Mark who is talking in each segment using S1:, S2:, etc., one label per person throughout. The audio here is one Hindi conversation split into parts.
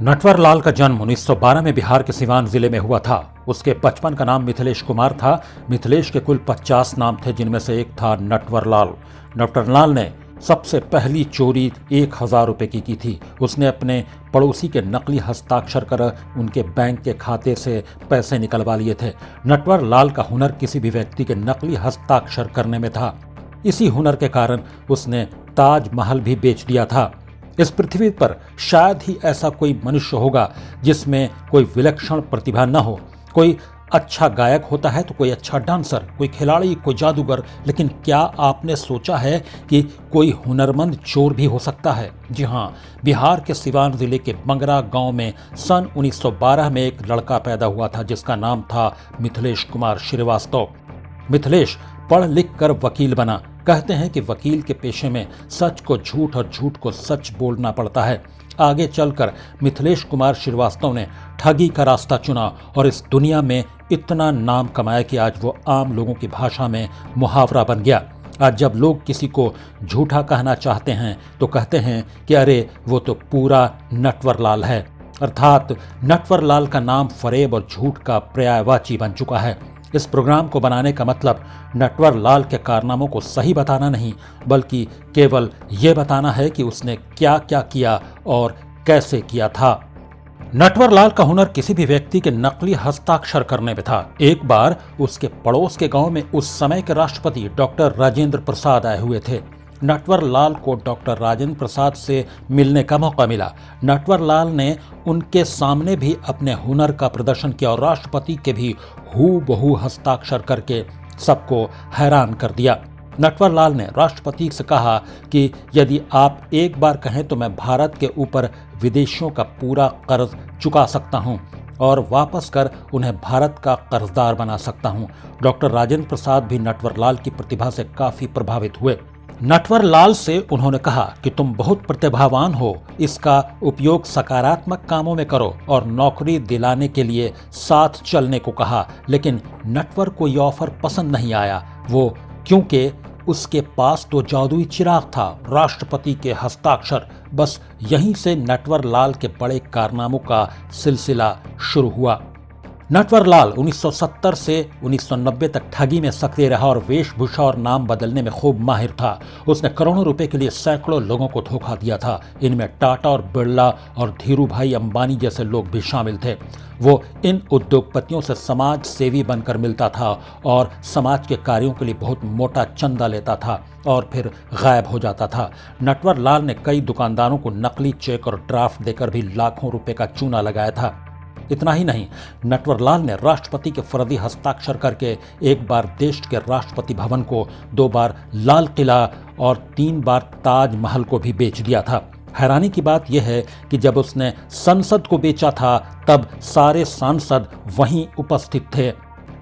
S1: नटवर लाल का जन्म 1912 में बिहार के सिवान जिले में हुआ था। उसके बचपन का नाम मिथिलेश कुमार था। मिथिलेश के कुल 50 नाम थे, जिनमें से एक था नटवर लाल। नटवर लाल ने सबसे पहली चोरी 1000 रुपए की थी। उसने अपने पड़ोसी के नकली हस्ताक्षर कर उनके बैंक के खाते से पैसे निकलवा लिए थे। नटवर लाल का हुनर किसी भी व्यक्ति के नकली हस्ताक्षर करने में था। इसी हुनर के कारण उसने ताजमहल भी बेच दिया था। इस पृथ्वी पर शायद ही ऐसा कोई मनुष्य होगा जिसमें कोई विलक्षण प्रतिभा न हो। कोई अच्छा गायक होता है तो कोई अच्छा डांसर, कोई खिलाड़ी, कोई जादूगर, लेकिन क्या आपने सोचा है कि कोई हुनरमंद चोर भी हो सकता है? जी हाँ, बिहार के सिवान जिले के बंगरा गांव में सन 1912 में एक लड़का पैदा हुआ था जिसका नाम था मिथिलेश कुमार श्रीवास्तव। मिथिलेश पढ़ लिख कर वकील बना। कहते हैं कि वकील के पेशे में सच को झूठ और झूठ को सच बोलना पड़ता है। आगे चलकर मिथिलेश कुमार श्रीवास्तव ने ठगी का रास्ता चुना और इस दुनिया में इतना नाम कमाया कि आज वो आम लोगों की भाषा में मुहावरा बन गया। आज जब लोग किसी को झूठा कहना चाहते हैं तो कहते हैं कि अरे वो तो पूरा नटवर लाल है। अर्थात नटवर लाल का नाम फरेब और झूठ का पर्यायवाची बन चुका है। इस प्रोग्राम को बनाने का मतलब नटवर लाल के कारनामों को सही बताना नहीं, बल्कि केवल ये बताना है कि उसने क्या क्या किया और कैसे किया था। नटवर लाल का हुनर किसी भी व्यक्ति के नकली हस्ताक्षर करने में था। एक बार उसके पड़ोस के गांव में उस समय के राष्ट्रपति डॉक्टर राजेंद्र प्रसाद आए हुए थे। नटवर लाल को डॉक्टर राजेंद्र प्रसाद से मिलने का मौका मिला। नटवर लाल ने उनके सामने भी अपने हुनर का प्रदर्शन किया और राष्ट्रपति के भी हूबहू हस्ताक्षर करके सबको हैरान कर दिया। नटवर लाल ने राष्ट्रपति से कहा कि यदि आप एक बार कहें तो मैं भारत के ऊपर विदेशियों का पूरा कर्ज चुका सकता हूं और वापस कर उन्हें भारत का कर्जदार बना सकता हूं। डॉक्टर राजेंद्र प्रसाद भी नटवर लाल की प्रतिभा से काफी प्रभावित हुए। नटवर लाल से उन्होंने कहा कि तुम बहुत प्रतिभावान हो, इसका उपयोग सकारात्मक कामों में करो और नौकरी दिलाने के लिए साथ चलने को कहा। लेकिन नटवर को यह ऑफर पसंद नहीं आया, वो क्योंकि उसके पास तो जादुई चिराग था, राष्ट्रपति के हस्ताक्षर। बस यहीं से नटवर लाल के बड़े कारनामों का सिलसिला शुरू हुआ। नटवर लाल 1970 से 1990 तक ठगी में सक्रिय रहा और वेशभूषा और नाम बदलने में खूब माहिर था। उसने करोड़ों रुपए के लिए सैकड़ों लोगों को धोखा दिया था। इनमें टाटा और बिरला और धीरूभाई अंबानी जैसे लोग भी शामिल थे। वो इन उद्योगपतियों से समाज सेवी बनकर मिलता था और समाज के कार्यों के लिए बहुत मोटा चंदा लेता था और फिर गायब हो जाता था। नटवर लाल ने कई दुकानदारों को नकली चेक और ड्राफ्ट देकर भी लाखों रुपए का चूना लगाया था। इतना ही नहीं, नटवर लाल ने राष्ट्रपति के फर्जी हस्ताक्षर करके एक बार देश के राष्ट्रपति भवन को, 2 बार लाल किला और 3 बार ताजमहल को भी बेच दिया था। हैरानी की बात यह है कि जब उसने संसद को बेचा था तब सारे सांसद वहीं उपस्थित थे।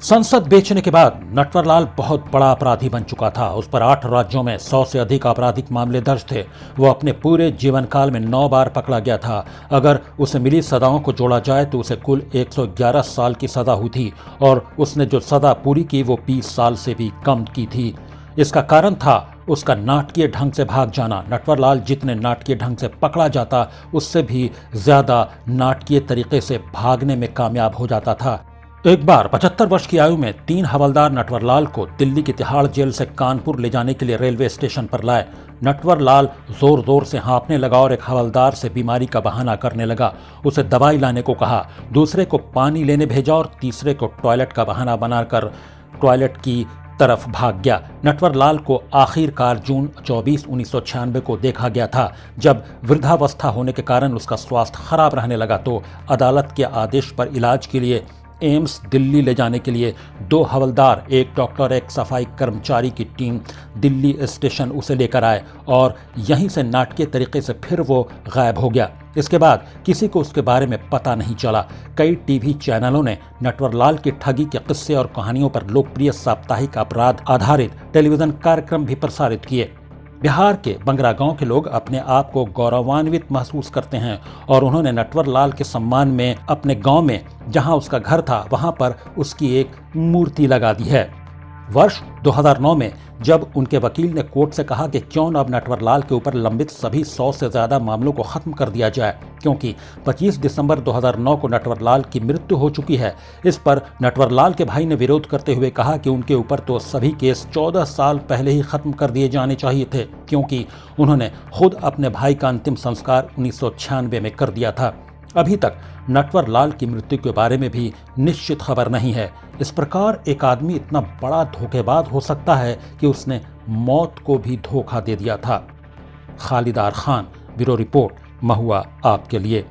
S1: संसद बेचने के बाद नटवर लाल बहुत बड़ा अपराधी बन चुका था। उस पर 8 राज्यों में 100 से अधिक आपराधिक मामले दर्ज थे। वो अपने पूरे जीवन काल में 9 बार पकड़ा गया था। अगर उसे मिली सजाओं को जोड़ा जाए तो उसे कुल 111 साल की सजा हुई थी और उसने जो सजा पूरी की वो 20 साल से भी कम की थी। इसका कारण था उसका नाटकीय ढंग से भाग जाना। नटवर लाल जितने नाटकीय ढंग से पकड़ा जाता उससे भी ज्यादा नाटकीय तरीके से भागने में कामयाब हो जाता था। एक बार 75 वर्ष की आयु में 3 हवलदार नटवर लाल को दिल्ली की तिहाड़ जेल से कानपुर ले जाने के लिए रेलवे स्टेशन पर लाए। नटवर लाल जोर जोर से हाँफने लगा और एक हवलदार से बीमारी का बहाना करने लगा। उसे दवाई लाने को कहा, दूसरे को पानी लेने भेजा और तीसरे को टॉयलेट का बहाना बनाकर टॉयलेट की तरफ भाग गया। नटवर लाल को आखिरकार जून 24, 1996 को देखा गया था। जब वृद्धावस्था होने के कारण उसका स्वास्थ्य खराब रहने लगा तो अदालत के आदेश पर इलाज के लिए एम्स दिल्ली ले जाने के लिए 2 हवलदार, एक डॉक्टर, एक सफाई कर्मचारी की टीम दिल्ली स्टेशन उसे लेकर आए और यहीं से नाटकीय तरीके से फिर वो गायब हो गया। इसके बाद किसी को उसके बारे में पता नहीं चला। कई टीवी चैनलों ने नटवर लाल की ठगी के किस्से और कहानियों पर लोकप्रिय साप्ताहिक अपराध आधारित टेलीविजन कार्यक्रम भी प्रसारित किए। बिहार के बंगरा गांव के लोग अपने आप को गौरवान्वित महसूस करते हैं और उन्होंने नटवर लाल के सम्मान में अपने गांव में जहां उसका घर था वहां पर उसकी एक मूर्ति लगा दी है। वर्ष 2009 में जब उनके वकील ने कोर्ट से कहा कि क्यों न अब नटवरलाल के ऊपर लंबित सभी 100 से ज्यादा मामलों को खत्म कर दिया जाए, क्योंकि 25 दिसंबर 2009 को नटवरलाल की मृत्यु हो चुकी है। इस पर नटवरलाल के भाई ने विरोध करते हुए कहा कि उनके ऊपर तो सभी केस 14 साल पहले ही खत्म कर दिए जाने चाहिए थे, क्योंकि उन्होंने खुद अपने भाई का अंतिम संस्कार 1996 में कर दिया था। अभी तक नटवरलाल की मृत्यु के बारे में भी निश्चित खबर नहीं है। इस प्रकार एक आदमी इतना बड़ा धोखेबाज हो सकता है कि उसने मौत को भी धोखा दे दिया था। खालिदार खान, ब्यूरो रिपोर्ट, महुआ आपके लिए।